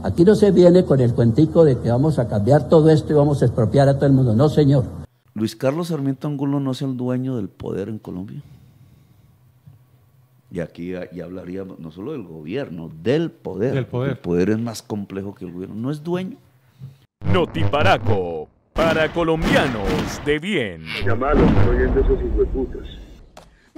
Aquí no se viene con el cuentico de que vamos a cambiar todo esto y vamos a expropiar a todo el mundo. No, señor. Luis Carlos Sarmiento Angulo no es el dueño del poder en Colombia. Y aquí ya hablaríamos no solo del gobierno, del poder. Del poder. El poder es más complejo que el gobierno. No es dueño. Notiparaco, para colombianos de bien. Llamalos, oyendo esos hijueputas.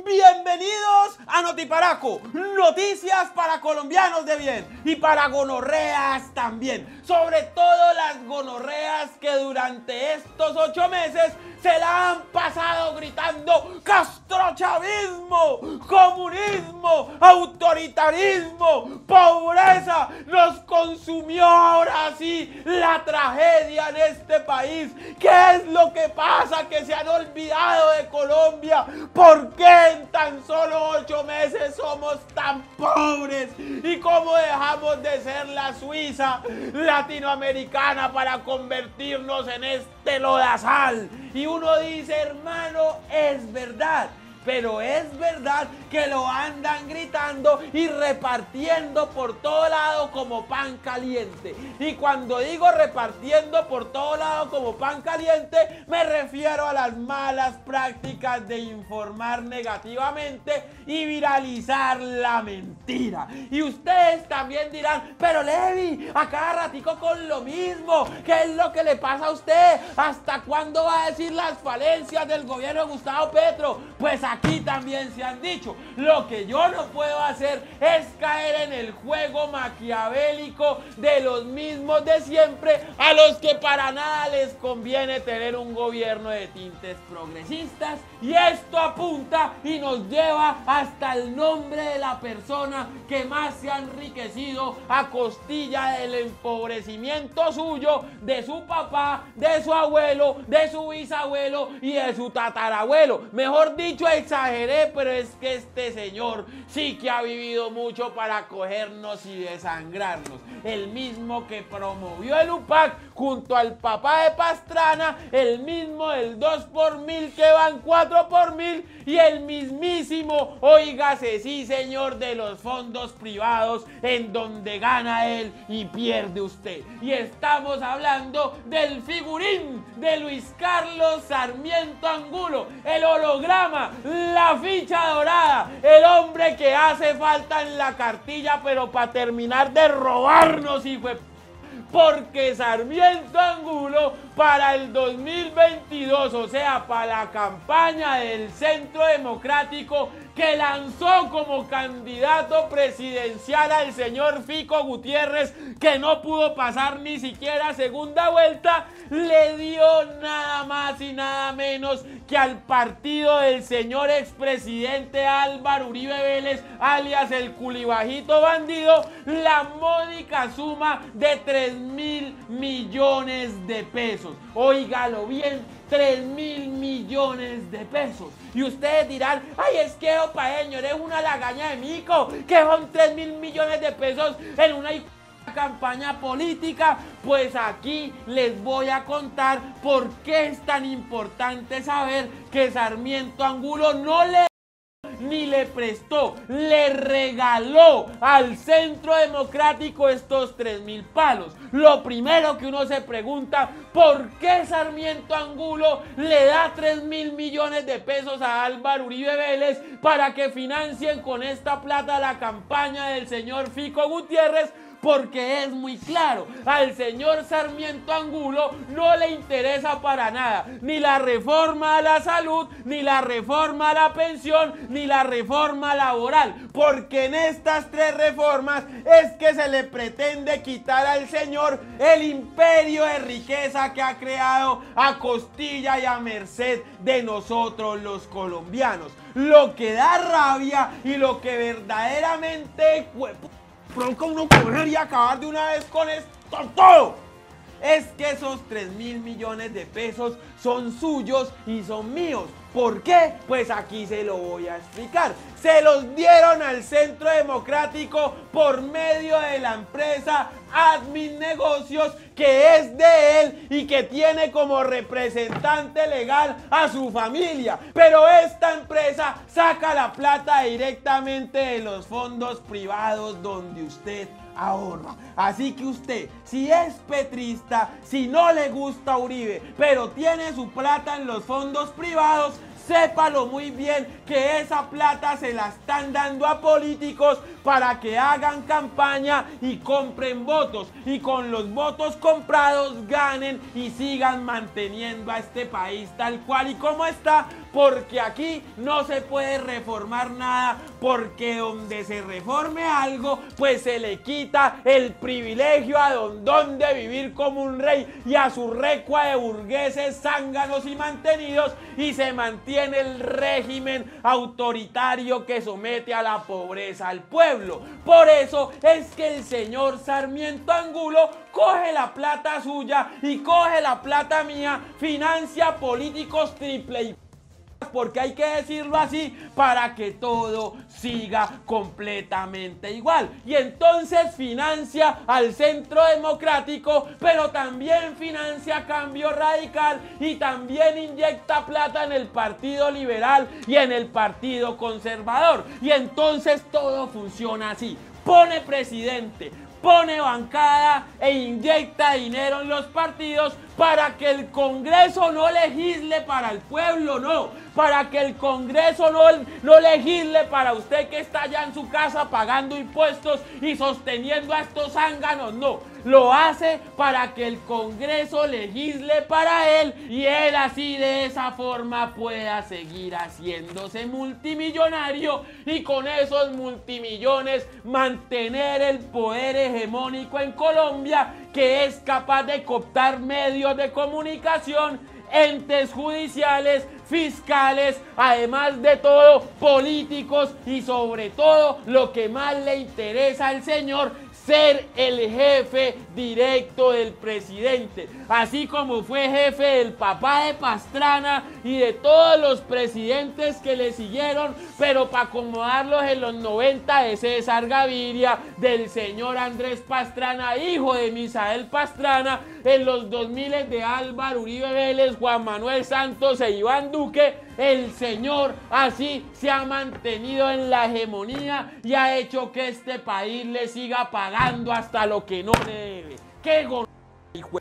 Bienvenidos a Notiparaco, noticias para colombianos de bien y para gonorreas también. Sobre todo las gonorreas que durante estos 8 meses se la han pasado gritando castrochavismo, comunismo, autoritarismo, pobreza. Nos consumió ahora sí la tragedia en este país. ¿Qué es lo que pasa? Que se han olvidado de Colombia. ¿Por qué en tan solo 8 meses somos tan pobres? ¿Y cómo dejamos de ser la Suiza latinoamericana para convertirnos en este lodazal? Y uno dice, hermano, es verdad. Pero es verdad que lo andan gritando y repartiendo por todo lado como pan caliente. Y cuando digo repartiendo por todo lado como pan caliente, me refiero a las malas prácticas de informar negativamente y viralizar la mentira. Y ustedes también dirán, pero Levi, a cada ratico con lo mismo. ¿Qué es lo que le pasa a usted? ¿Hasta cuándo va a decir las falencias del gobierno de Gustavo Petro? Pues aquí también se han dicho. Lo que yo no puedo hacer es caer en el juego maquiavélico de los mismos de siempre, a los que para nada les conviene tener un gobierno de tintes progresistas. Y esto apunta y nos lleva hasta el nombre de la persona que más se ha enriquecido a costilla del empobrecimiento suyo, de su papá, de su abuelo, de su bisabuelo y de su tatarabuelo. Mejor dicho, exageré, pero es que este señor sí que ha vivido mucho para cogernos y desangrarnos. El mismo que promovió el UPAC junto al papá de Pastrana, el mismo del 2 por 1000 que van 4 por 1000 y el mismísimo, óigase sí señor, de los fondos privados en donde gana él y pierde usted. Y estamos hablando del figurín de Luis Carlos Sarmiento Angulo, el holograma, la ficha dorada, el hombre que hace falta en la cartilla, pero para terminar de robarnos, hijo de... Porque Sarmiento Angulo para el 2022, o sea, para la campaña del Centro Democrático que lanzó como candidato presidencial al señor Fico Gutiérrez, que no pudo pasar ni siquiera segunda vuelta, le dio nada más y nada menos que al partido del señor expresidente Álvaro Uribe Vélez, alias el culibajito bandido, la módica suma de 3.000 millones de pesos. Óigalo bien, 3.000 millones de pesos. Y ustedes dirán, ay, es que opa, señor, es una lagaña de mico, que son 3.000 millones de pesos en una campaña política. Pues aquí les voy a contar por qué es tan importante saber que Sarmiento Angulo no le ni le prestó, le regaló al Centro Democrático estos 3.000 palos. Lo primero que uno se pregunta, ¿por qué Sarmiento Angulo le da 3.000 millones de pesos a Álvaro Uribe Vélez para que financien con esta plata la campaña del señor Fico Gutiérrez? Porque es muy claro, al señor Sarmiento Angulo no le interesa para nada ni la reforma a la salud, ni la reforma a la pensión, ni la reforma laboral, porque en estas 3 reformas es que se le pretende quitar al señor el imperio de riqueza que ha creado a costilla y a merced de nosotros los colombianos. Lo que da rabia y lo que verdaderamente provoca uno coger y acabar de una vez con esto todo, es que esos 3.000 millones de pesos son suyos y son míos. ¿Por qué? Pues aquí se lo voy a explicar. Se los dieron al Centro Democrático por medio de la empresa Admin Negocios, que es de él y que tiene como representante legal a su familia. Pero esta empresa saca la plata directamente de los fondos privados donde usted ahorra. Así que usted, si es petrista, si no le gusta Uribe, pero tiene su plata en los fondos privados, sépalo muy bien que esa plata se la están dando a políticos para que hagan campaña y compren votos, y con los votos comprados ganen y sigan manteniendo a este país tal cual y como está, porque aquí no se puede reformar nada, porque donde se reforme algo, pues se le quita el privilegio a don de vivir como un rey y a su recua de burgueses zánganos y mantenidos, y se mantiene el régimen autoritario que somete a la pobreza al pueblo. Por eso es que el señor Sarmiento Angulo coge la plata suya y coge la plata mía, financia políticos triple y porque hay que decirlo así para que todo siga completamente igual. Y entonces financia al Centro Democrático, pero también financia Cambio Radical y también inyecta plata en el Partido Liberal y en el Partido Conservador. Y entonces todo funciona así. Pone presidente, pone bancada e inyecta dinero en los partidos para que el Congreso no legisle para el pueblo, no, para que el Congreso no legisle para usted que está allá en su casa pagando impuestos y sosteniendo a estos zánganos, no, lo hace para que el Congreso legisle para él y él así de esa forma pueda seguir haciéndose multimillonario y con esos multimillones mantener el poder hegemónico en Colombia, que es capaz de cooptar medios de comunicación, entes judiciales, fiscales, además de todo, políticos y sobre todo lo que más le interesa al señor, ser el jefe directo del presidente, así como fue jefe del papá de Pastrana y de todos los presidentes que le siguieron, pero para acomodarlos en los 90 de César Gaviria, del señor Andrés Pastrana, hijo de Misael Pastrana, en los 2000 de Álvaro Uribe Vélez, Juan Manuel Santos e Iván Duque. El señor así se ha mantenido en la hegemonía y ha hecho que este país le siga pagando hasta lo que no le debe. ¡Qué hijo!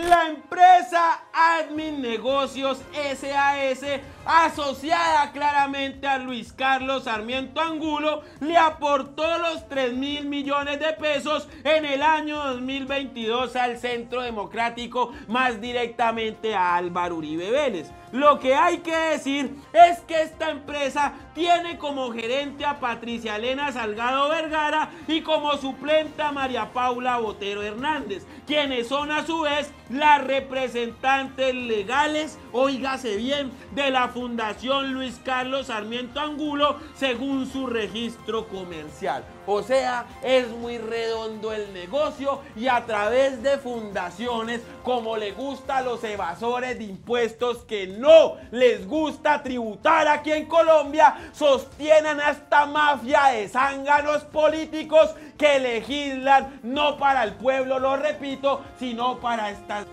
La empresa Admin Negocios SAS, asociada claramente a Luis Carlos Sarmiento Angulo, le aportó los 3.000 millones de pesos en el año 2022 al Centro Democrático, más directamente a Álvaro Uribe Vélez. Lo que hay que decir es que esta empresa tiene como gerente a Patricia Elena Salgado Vergara y como suplente a María Paula Botero Hernández, quienes son a su vez las representantes legales, óigase bien, de la Fundación Luis Carlos Sarmiento Angulo según su registro comercial. O sea, es muy redondo el negocio y a través de fundaciones, como le gusta a los evasores de impuestos que no les gusta tributar aquí en Colombia, sostienen a esta mafia de zánganos políticos que legislan no para el pueblo, lo repito, sino para estas.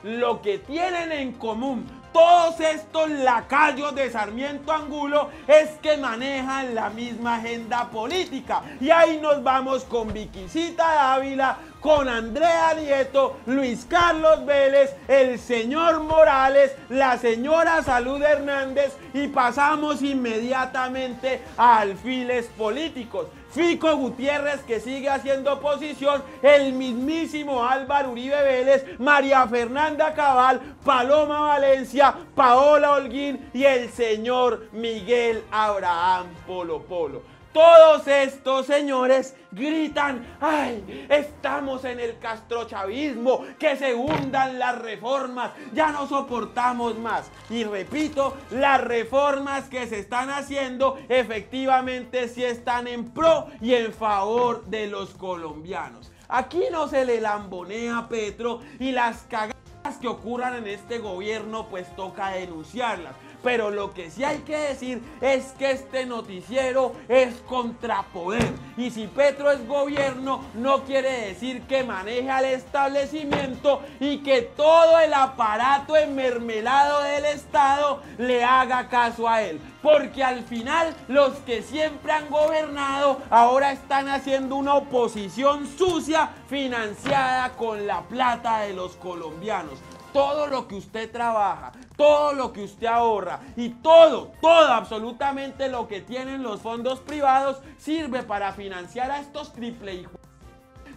Lo que tienen en común todos estos lacayos de Sarmiento Angulo es que manejan la misma agenda política. Y ahí nos vamos con Viquisita Dávila, con Andrea Nieto, Luis Carlos Vélez, el señor Morales, la señora Salud Hernández y pasamos inmediatamente a alfiles políticos. Fico Gutiérrez, que sigue haciendo oposición, el mismísimo Álvaro Uribe Vélez, María Fernanda Cabal, Paloma Valencia, Paola Holguín y el señor Miguel Abraham Polo Polo. Todos estos señores gritan: ¡ay! Estamos en el castrochavismo, que se hundan las reformas, ya no soportamos más. Y repito, las reformas que se están haciendo efectivamente sí están en pro y en favor de los colombianos. Aquí no se le lambonea a Petro y las cagadas que ocurran en este gobierno pues toca denunciarlas. pero lo que sí hay que decir es que este noticiero es contrapoder. Y si Petro es gobierno, no quiere decir que maneje al establecimiento y que todo el aparato enmermelado del Estado le haga caso a él. Porque al final los que siempre han gobernado ahora están haciendo una oposición sucia financiada con la plata de los colombianos. Todo lo que usted trabaja, todo lo que usted ahorra y todo absolutamente lo que tienen los fondos privados sirve para financiar a estos triple hijos.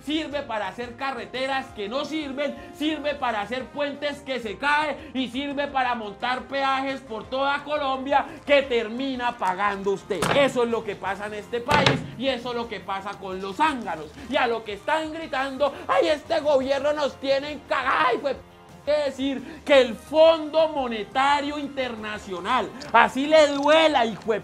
Sirve para hacer carreteras que no sirven, sirve para hacer puentes que se caen y sirve para montar peajes por toda Colombia que termina pagando usted. Eso es lo que pasa en este país y eso es lo que pasa con los zánganos. Y a lo que están gritando, ¡ay, este gobierno nos tiene cagada! Y pues decir que el Fondo Monetario Internacional, así le duela, hijo de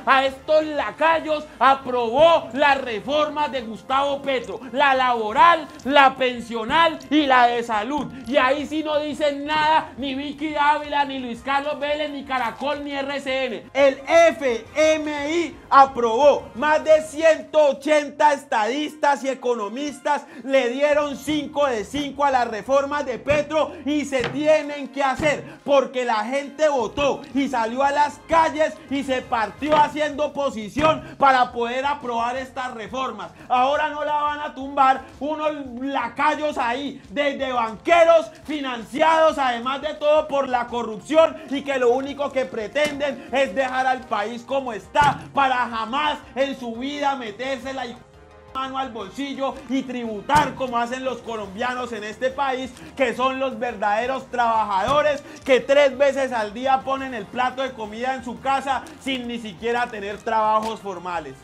a estos lacayos, aprobó las reformas de Gustavo Petro, la laboral, la pensional y la de salud. Y ahí sí no dicen nada ni Vicky Dávila, ni Luis Carlos Vélez, ni Caracol, ni RCN. El FMI aprobó. Más de 180 estadistas y economistas le dieron 5 de 5 a las reformas de Petro y se tienen que hacer porque la gente votó y salió a las calles y se partió haciendo oposición para poder aprobar estas reformas. Ahora no la van a tumbar unos lacayos ahí, desde banqueros financiados además de todo por la corrupción y que lo único que pretenden es dejar al país como está para jamás en su vida meterse la mano al bolsillo y tributar como hacen los colombianos en este país, que son los verdaderos trabajadores que 3 veces al día ponen el plato de comida en su casa sin ni siquiera tener trabajos formales.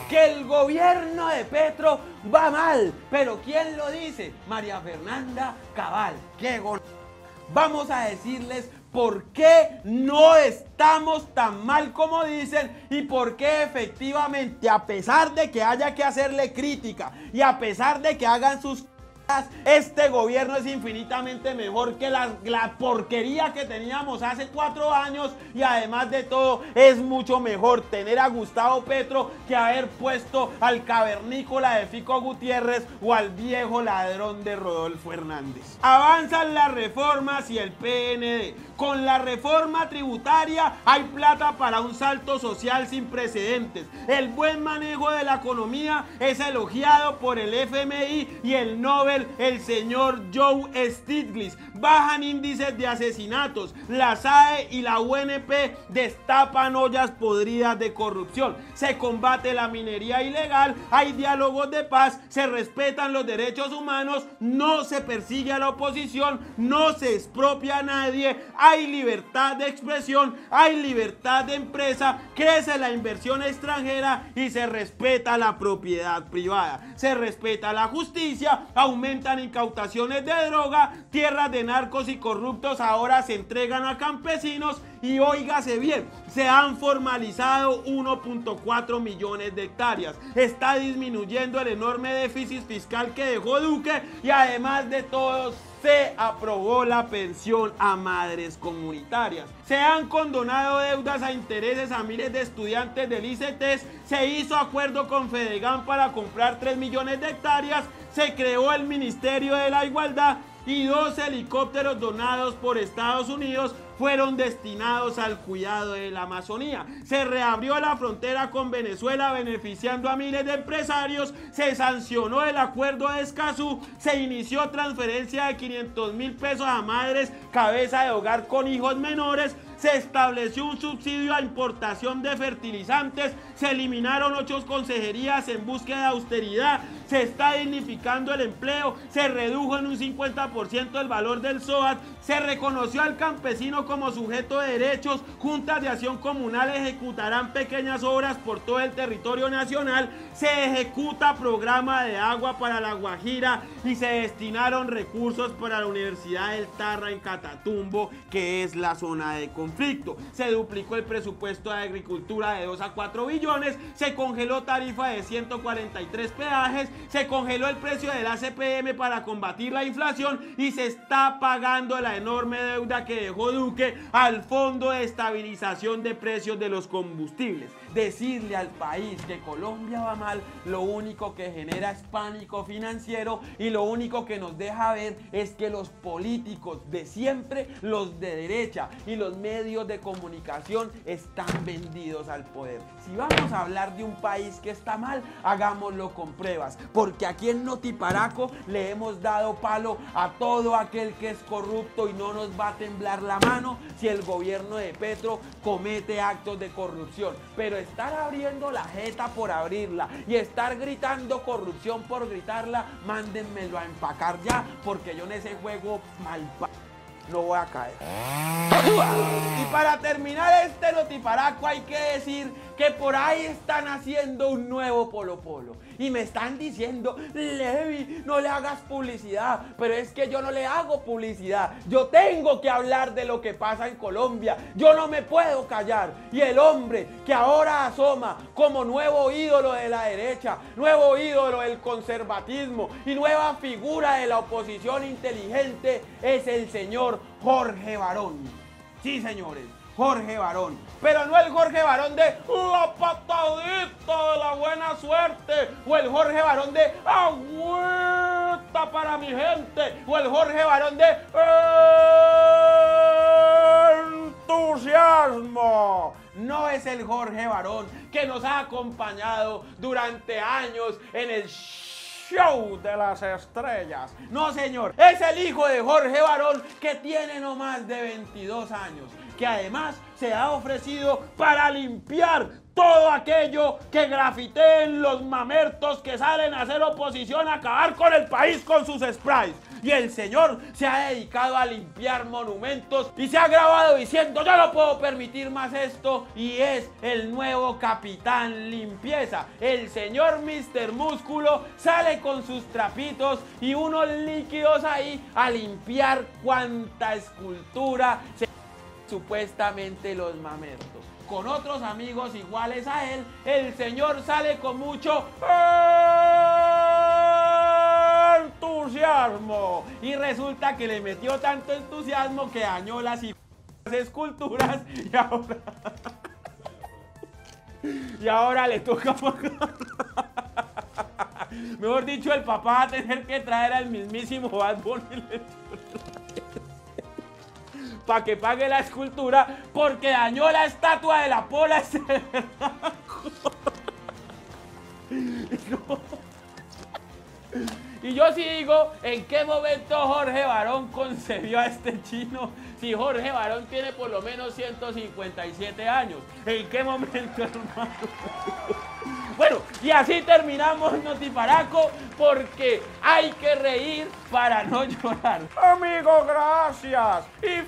Que el gobierno de Petro va mal, pero ¿quién lo dice? María Fernanda Cabal. Vamos a decirles por qué no estamos tan mal como dicen y por qué efectivamente, a pesar de que haya que hacerle crítica y a pesar de que hagan sus este gobierno es infinitamente mejor que la porquería que teníamos hace 4 años y además de todo es mucho mejor tener a Gustavo Petro que haber puesto al cavernícola de Fico Gutiérrez o al viejo ladrón de Rodolfo Hernández. Avanzan las reformas y el PND. Con la reforma tributaria hay plata para un salto social sin precedentes. El buen manejo de la economía es elogiado por el FMI y el Nobel, el señor Joe Stiglitz. Bajan índices de asesinatos. La SAE y la UNP destapan ollas podridas de corrupción. Se combate la minería ilegal, hay diálogos de paz, se respetan los derechos humanos, no se persigue a la oposición, no se expropia a nadie, hay libertad de expresión, hay libertad de empresa, crece la inversión extranjera y se respeta la propiedad privada. Se respeta la justicia, aumentan incautaciones de droga, tierras de narcos y corruptos ahora se entregan a campesinos y óigase bien, se han formalizado 1.4 millones de hectáreas. Está disminuyendo el enorme déficit fiscal que dejó Duque y además de todo se aprobó la pensión a madres comunitarias. Se han condonado deudas a intereses a miles de estudiantes del ICETES. Se hizo acuerdo con Fedegan para comprar 3 millones de hectáreas. Se creó el Ministerio de la Igualdad y 2 helicópteros donados por Estados Unidos fueron destinados al cuidado de la Amazonía. Se reabrió la frontera con Venezuela beneficiando a miles de empresarios. Se sancionó el acuerdo de Escazú. Se inició transferencia de 500.000 pesos a madres cabeza de hogar con hijos menores. Se estableció un subsidio a importación de fertilizantes. Se eliminaron 8 consejerías en búsqueda de austeridad. Se está dignificando el empleo. Se redujo en un 50% el valor del SOAT. Se reconoció al campesino como sujeto de derechos. Juntas de acción comunal ejecutarán pequeñas obras por todo el territorio nacional. Se ejecuta programa de agua para La Guajira y se destinaron recursos para la Universidad del Tarra en Catatumbo, que es la zona de conflicto. conflicto. Se duplicó el presupuesto de agricultura de 2 a 4 billones, se congeló tarifa de 143 peajes, se congeló el precio del ACPM para combatir la inflación y se está pagando la enorme deuda que dejó Duque al Fondo de Estabilización de Precios de los Combustibles. Decirle al país que Colombia va mal, lo único que genera es pánico financiero y lo único que nos deja ver es que los políticos de siempre, los de derecha y los medios de comunicación están vendidos al poder. Si vamos a hablar de un país que está mal, hagámoslo con pruebas, porque aquí en Notiparaco le hemos dado palo a todo aquel que es corrupto y no nos va a temblar la mano si el gobierno de Petro comete actos de corrupción. Pero estar abriendo la jeta por abrirla y estar gritando corrupción por gritarla, mándenmelo a empacar ya, porque yo en ese juego no voy a caer. Y para terminar este Notiparaco hay que decir que por ahí están haciendo un nuevo Polo Polo y me están diciendo: Levi, no le hagas publicidad. Pero es que yo no le hago publicidad, yo tengo que hablar de lo que pasa en Colombia, yo no me puedo callar. Y el hombre que ahora asoma como nuevo ídolo de la derecha, nuevo ídolo del conservatismo y nueva figura de la oposición inteligente es el señor Jorge Barón. Sí, señores, Jorge Barón, pero no el Jorge Barón de la patadita de la buena suerte, o el Jorge Barón de agüita para mi gente, o el Jorge Barón de entusiasmo. No es el Jorge Barón que nos ha acompañado durante años en el show de las estrellas. No, señor, es el hijo de Jorge Barón que tiene no más de 22 años, que además se ha ofrecido para limpiar todo aquello que grafiteen los mamertos que salen a hacer oposición, a acabar con el país con sus sprays. Y el señor se ha dedicado a limpiar monumentos y se ha grabado diciendo: yo no puedo permitir más esto, y es el nuevo capitán limpieza. El señor Mr. Músculo sale con sus trapitos y unos líquidos ahí a limpiar cuanta escultura supuestamente los mamertos. Con otros amigos iguales a él, el señor sale con mucho entusiasmo y resulta que le metió tanto entusiasmo que dañó las esculturas y ahora le toca pagar. Mejor dicho, el papá va a tener que traer al mismísimo Bad Bunny para que pague la escultura porque dañó la estatua de la Pola. Y yo sí digo, ¿en qué momento Jorge Barón concebió a este chino? Si Jorge Barón tiene por lo menos 157 años. ¿En qué momento, hermano? Bueno, y así terminamos Notiparaco, porque hay que reír para no llorar. Amigos, gracias y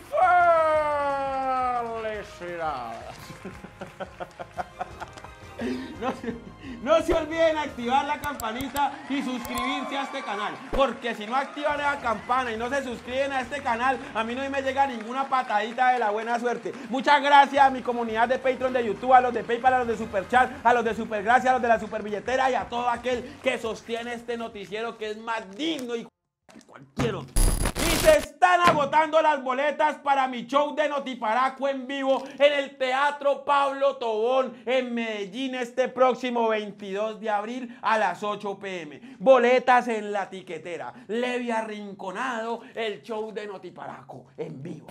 felicidades. No se olviden activar la campanita y suscribirse a este canal, porque si no activan la campana y no se suscriben a este canal, a mí no me llega ninguna patadita de la buena suerte. Muchas gracias a mi comunidad de Patreon, de YouTube, a los de PayPal, a los de Superchat, a los de Supergracia, a los de la Superbilletera y a todo aquel que sostiene este noticiero que es más digno y cualquier otro. Y se están agotando las boletas para mi show de Notiparaco en vivo en el Teatro Pablo Tobón en Medellín este próximo 22 de abril a las 8 p.m. Boletas en la tiquetera. Levi Arrinconado, el show de Notiparaco en vivo.